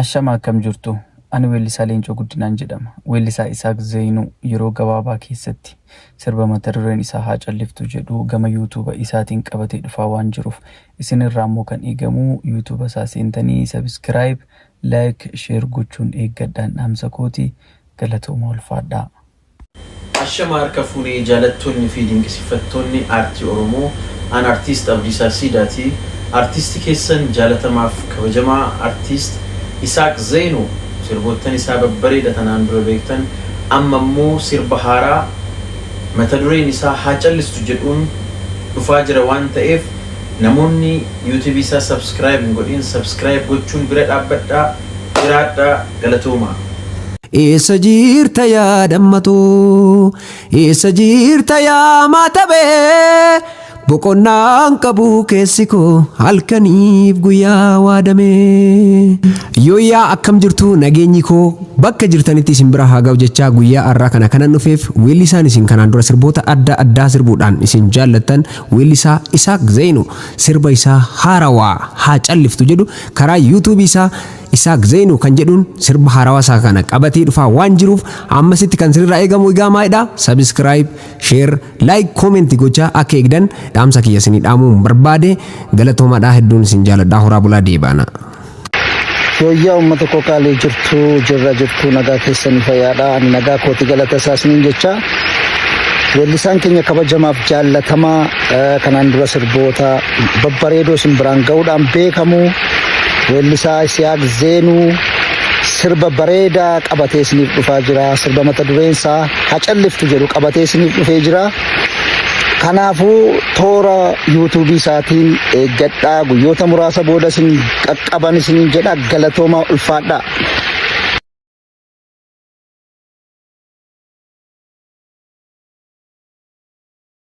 Ashama akkam jirtu ani weellisaa Leencoo Guddinaan jedhama. Weellisaa Isaaq Zeenuu yeroo gabaabaa keessatti sirba mata dureen isaa haa calliftu jedhu gama YouTube isaatiin qabatee dhufaa waan jiruuf isin irraa immoo kan eegamu YouTube isaa seentanii subscribe, like, share gochuun eeggadhaan dhaamsa kooti. Galatooma ulfaadhaa. Ashama harka fuunee jaalattoonni fi dinqisiifattoonni aartii Oromoo an artiist Abdiisaa Siidaati. Artisti keessan jaalatamaaf kabajamaa artiist Isaaq Zeenuu sirboottan isaa babbareeda tanaan dura beektan amma immoo sirba haaraa mata dureen isaa haa callistu jedhuun dhufaa jira waan ta'eef namoonni YouTube isaa subscribe godhin subscribe gochuun bira dhaabbadhaa jiraadhaa galatooma. Eessa jirta yaa dammatoo eessa jirta yaa maatabee boqonnaan qabu keessi koo halkaniif guyyaa waadame yooyaa akkam jirtu nageenyi koo bakka jirtanitti isin bira haa ga'u jechaa guyyaa har'aa kana kanan dhufeef weellisaan isin kanaan dura sirboota adda addaa sirbuudhaan isin jaallattan weellisaa Isaaq Zeenuu sirba isaa haarawaa haa calliftu jedhu karaa YouTube isaa Isaaq Zeenuu kan jedhuun sirba haarawaa isaa kana qabatee dhufaa waan jiruuf ammasitti kan sirraa eegamu egaa maayidha subscribe, share, like, comment gochaa akka eegdan dhaamsa kiyya isinii dhaamuun barbaade galatoomaadhaa hedduun isin jaalladhaa horaa bulaa deebaana. Yooyyaa uummata kookaalee jirtu nagaa keessanii fayyaadhaa ani nagaa kooti galata isaasiniin jecha weellisaan keenya kabajamaaf jaallatamaa kanaan dura sirboota babbareedoo isin biraan ga'uudhaan beekamu weellisaa Isaaq Zeenuu sirba bareedaa qabatee isiniif dhufaa jira. Sirba mata dureen isaa haa calliftu jedhu qabatee isiniif dhufee jira. Kanaafuu toora YouTube isaatiin eeggadhaa guyyoota muraasa booda isin qaqqaban isiniin jedha galatooma ulfaadhaa.